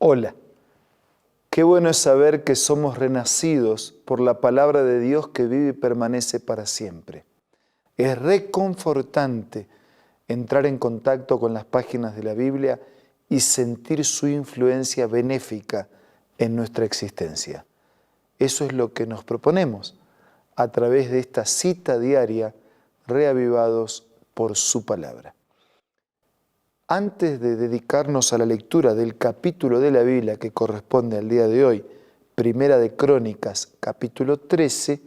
Hola, qué bueno es saber que somos renacidos por la palabra de Dios que vive y permanece para siempre. Es reconfortante entrar en contacto con las páginas de la Biblia y sentir su influencia benéfica en nuestra existencia. Eso es lo que nos proponemos a través de esta cita diaria, reavivados por su palabra. Antes de dedicarnos a la lectura del capítulo de la Biblia que corresponde al día de hoy, Primera de Crónicas, capítulo 13,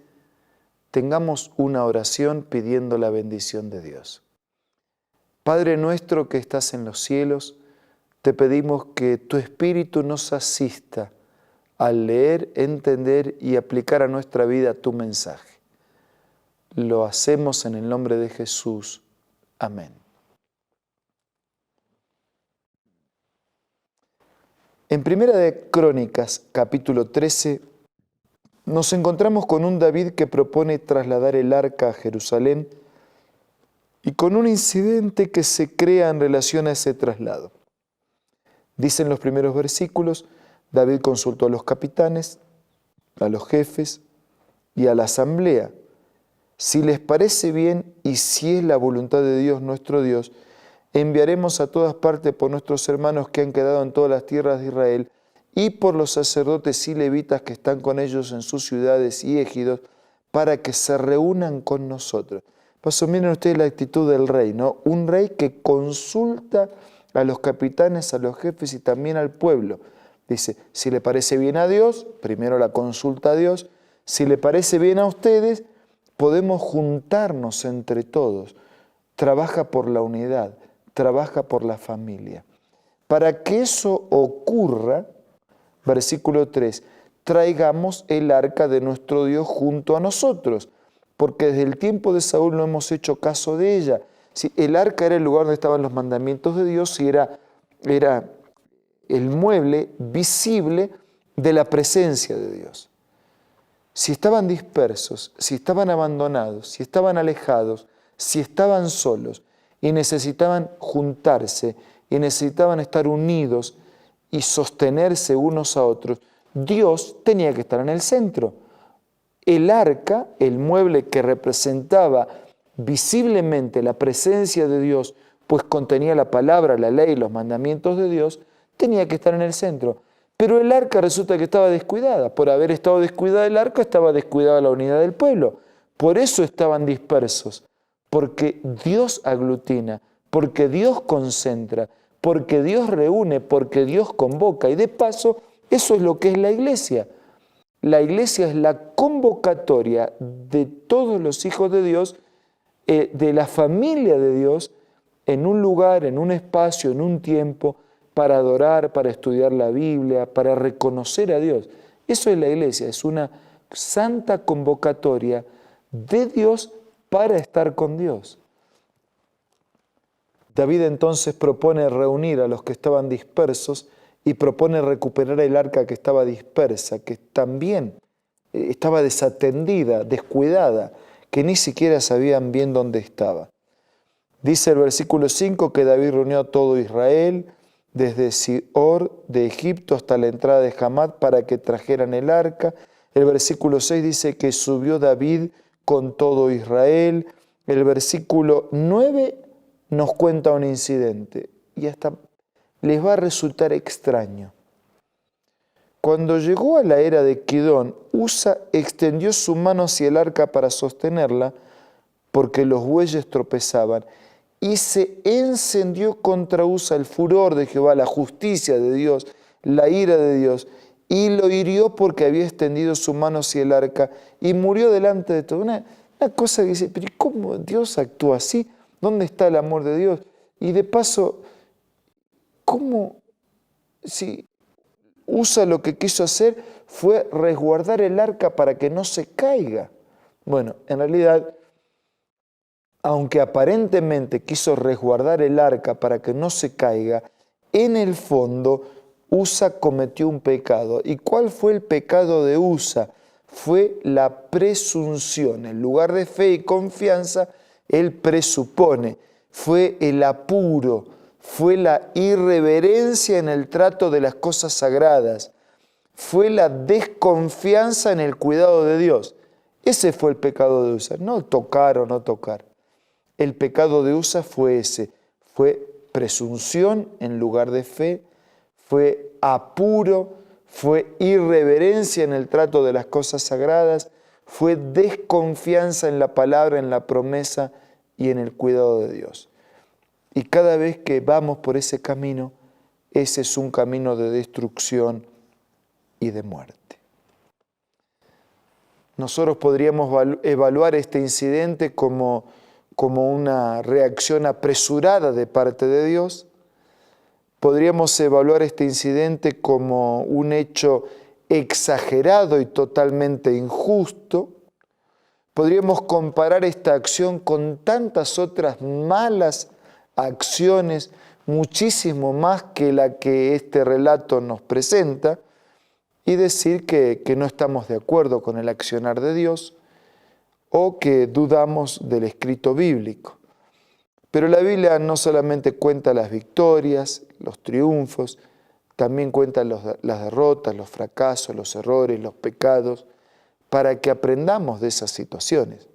tengamos una oración pidiendo la bendición de Dios. Padre nuestro que estás en los cielos, te pedimos que tu Espíritu nos asista al leer, entender y aplicar a nuestra vida tu mensaje. Lo hacemos en el nombre de Jesús. Amén. En Primera de Crónicas, capítulo 13, nos encontramos con un David que propone trasladar el arca a Jerusalén y con un incidente que se crea en relación a ese traslado. Dicen los primeros versículos, David consultó a los capitanes, a los jefes y a la asamblea. Si les parece bien y si es la voluntad de Dios nuestro Dios, enviaremos a todas partes por nuestros hermanos que han quedado en todas las tierras de Israel y por los sacerdotes y levitas que están con ellos en sus ciudades y ejidos para que se reúnan con nosotros. Paso, miren ustedes la actitud del rey, ¿no? Un rey que consulta a los capitanes, a los jefes y también al pueblo. Dice, si le parece bien a Dios, primero la consulta a Dios, si le parece bien a ustedes, podemos juntarnos entre todos. Trabaja por la unidad, trabaja por la familia. Para que eso ocurra, versículo 3, traigamos el arca de nuestro Dios junto a nosotros, porque desde el tiempo de Saúl no hemos hecho caso de ella. Si el arca era el lugar donde estaban los mandamientos de Dios y era el mueble visible de la presencia de Dios. Si estaban dispersos, si estaban abandonados, si estaban alejados, si estaban solos y necesitaban juntarse y necesitaban estar unidos y sostenerse unos a otros, Dios tenía que estar en el centro. El arca, el mueble que representaba visiblemente la presencia de Dios, pues contenía la palabra, la ley, los mandamientos de Dios, tenía que estar en el centro. Pero el arca resulta que estaba descuidada. Por haber estado descuidada el arca, estaba descuidada la unidad del pueblo. Por eso estaban dispersos. Porque Dios aglutina, porque Dios concentra, porque Dios reúne, porque Dios convoca. Y de paso, eso es lo que es la iglesia. La iglesia es la convocatoria de todos los hijos de Dios, de la familia de Dios, en un lugar, en un espacio, en un tiempo, para adorar, para estudiar la Biblia, para reconocer a Dios. Eso es la iglesia, es una santa convocatoria de Dios para estar con Dios. David entonces propone reunir a los que estaban dispersos y propone recuperar el arca que estaba dispersa, que también estaba desatendida, descuidada, que ni siquiera sabían bien dónde estaba. Dice el versículo 5 que David reunió a todo Israel, desde Sior de Egipto hasta la entrada de Hamat, para que trajeran el arca. El versículo 6 dice que subió David con todo Israel. El versículo 9 nos cuenta un incidente y hasta les va a resultar extraño. Cuando llegó a la era de Kidón, Usa extendió su mano hacia el arca para sostenerla, porque los bueyes tropezaban, y se encendió contra Usa el furor de Jehová, la justicia de Dios, la ira de Dios, y lo hirió porque había extendido su mano hacia el arca, y murió delante de todo. Una cosa que dice, pero ¿cómo Dios actúa así? ¿Dónde está el amor de Dios? Y de paso, ¿cómo si Usa lo que quiso hacer fue resguardar el arca para que no se caiga? Bueno, en realidad, aunque aparentemente quiso resguardar el arca para que no se caiga, en el fondo Usa cometió un pecado. ¿Y cuál fue el pecado de Usa? Fue la presunción. En lugar de fe y confianza, él presupone. Fue el apuro fue la irreverencia en el trato de las cosas sagradas, fue la desconfianza en el cuidado de Dios. Ese fue el pecado de Usa, no tocar o no tocar. El pecado de Usa fue ese, fue presunción en lugar de fe, fue apuro, fue irreverencia en el trato de las cosas sagradas, fue desconfianza en la palabra, en la promesa y en el cuidado de Dios. Y cada vez que vamos por ese camino, ese es un camino de destrucción y de muerte. Nosotros podríamos evaluar este incidente como una reacción apresurada de parte de Dios. Podríamos evaluar este incidente como un hecho exagerado y totalmente injusto. Podríamos comparar esta acción con tantas otras malas acciones, muchísimo más que la que este relato nos presenta, y decir que no estamos de acuerdo con el accionar de Dios o que dudamos del escrito bíblico. Pero la Biblia no solamente cuenta las victorias, los triunfos, también cuenta las derrotas, los fracasos, los errores, los pecados, para que aprendamos de esas situaciones.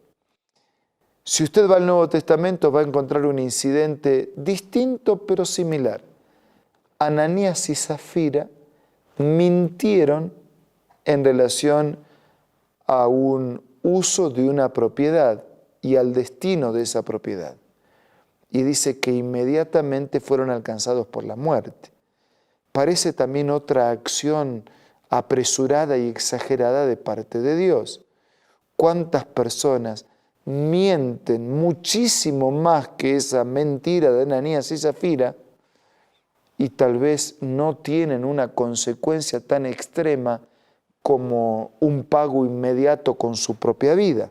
Si usted va al Nuevo Testamento va a encontrar un incidente distinto pero similar. Ananías y Zafira mintieron en relación a un uso de una propiedad y al destino de esa propiedad. Y dice que inmediatamente fueron alcanzados por la muerte. Parece también otra acción apresurada y exagerada de parte de Dios. ¿Cuántas personas mienten muchísimo más que esa mentira de Ananías y Zafira y tal vez no tienen una consecuencia tan extrema como un pago inmediato con su propia vida?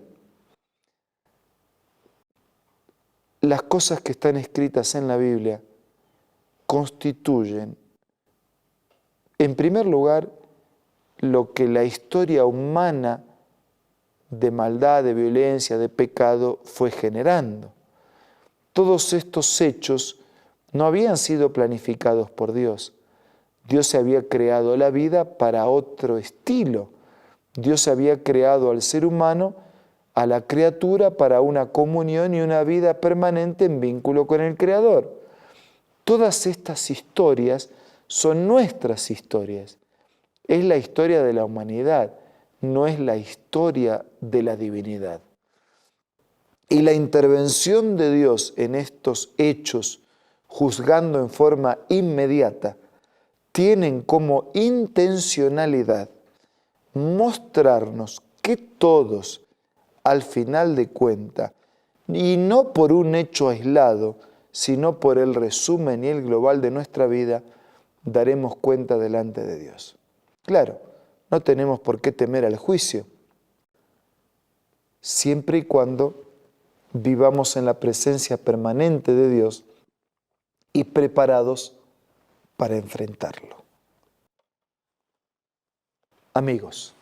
Las cosas que están escritas en la Biblia constituyen, en primer lugar, lo que la historia humana de maldad, de violencia, de pecado fue generando. Todos estos hechos no habían sido planificados por Dios. Dios había creado la vida para otro estilo. Dios había creado al ser humano, a la criatura, para una comunión y una vida permanente en vínculo con el Creador. Todas estas historias son nuestras historias. Es la historia de la humanidad, no es la historia de la divinidad. Y la intervención de Dios en estos hechos, juzgando en forma inmediata, tienen como intencionalidad mostrarnos que todos, al final de cuentas, y no por un hecho aislado, sino por el resumen y el global de nuestra vida, daremos cuenta delante de Dios. Claro, no tenemos por qué temer al juicio, siempre y cuando vivamos en la presencia permanente de Dios y preparados para enfrentarlo. Amigos,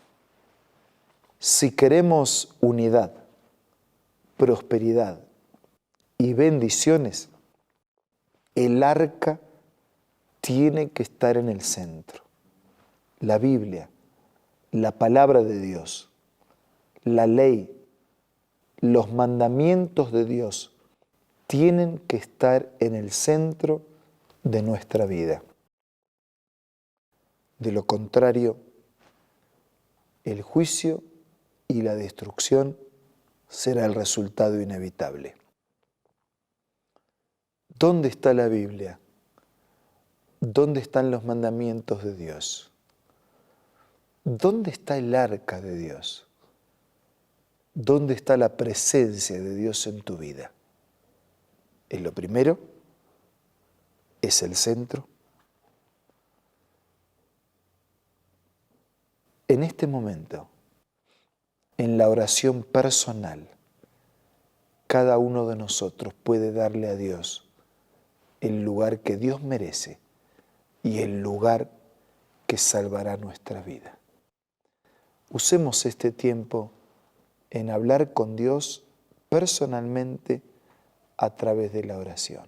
si queremos unidad, prosperidad y bendiciones, el arca tiene que estar en el centro. La Biblia, la palabra de Dios, la ley, los mandamientos de Dios tienen que estar en el centro de nuestra vida. De lo contrario, el juicio y la destrucción será el resultado inevitable. ¿Dónde está la Biblia? ¿Dónde están los mandamientos de Dios? ¿Dónde está el arca de Dios? ¿Dónde está la presencia de Dios en tu vida? ¿Es lo primero? ¿Es el centro? En este momento, en la oración personal, cada uno de nosotros puede darle a Dios el lugar que Dios merece y el lugar que salvará nuestra vida. Usemos este tiempo en hablar con Dios personalmente a través de la oración.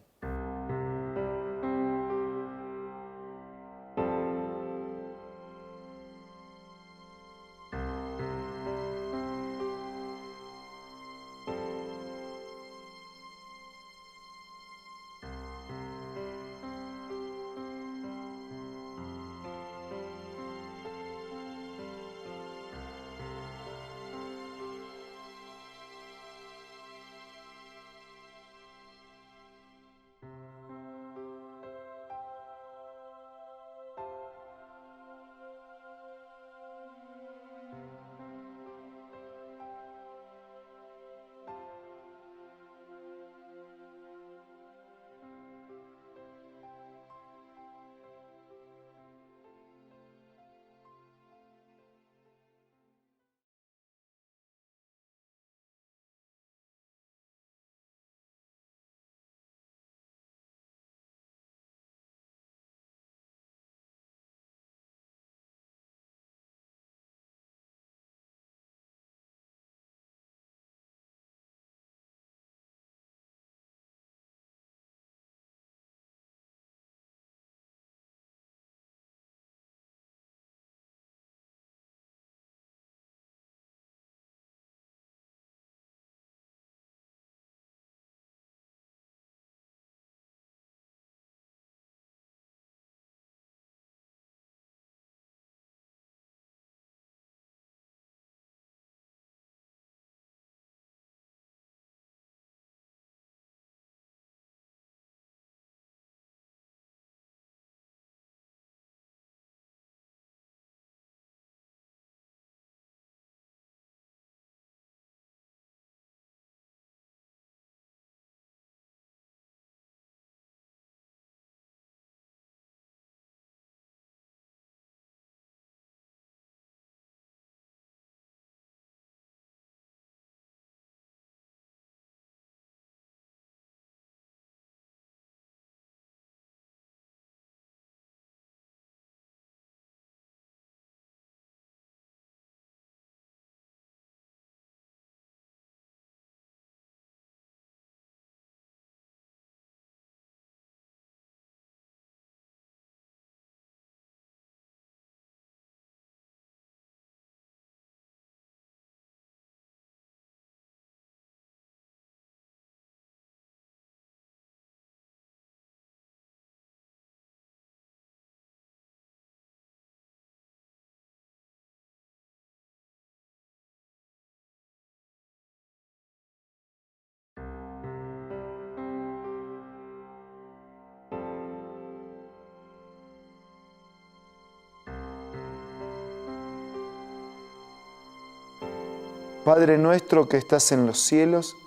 Padre nuestro que estás en los cielos,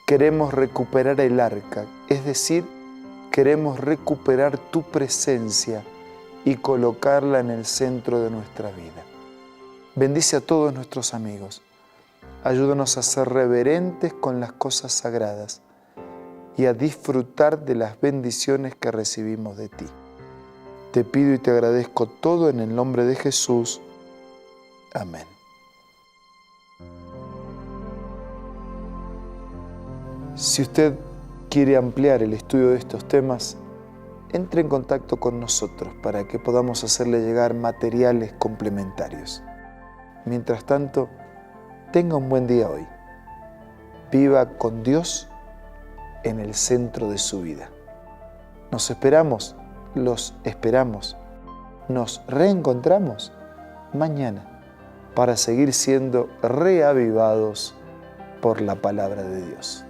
queremos recuperar el arca, es decir, queremos recuperar tu presencia y colocarla en el centro de nuestra vida. Bendice a todos nuestros amigos. Ayúdanos a ser reverentes con las cosas sagradas y a disfrutar de las bendiciones que recibimos de ti. Te pido y te agradezco todo en el nombre de Jesús. Amén. Si usted quiere ampliar el estudio de estos temas, entre en contacto con nosotros para que podamos hacerle llegar materiales complementarios. Mientras tanto, tenga un buen día hoy. Viva con Dios en el centro de su vida. Los esperamos, nos reencontramos mañana para seguir siendo reavivados por la palabra de Dios.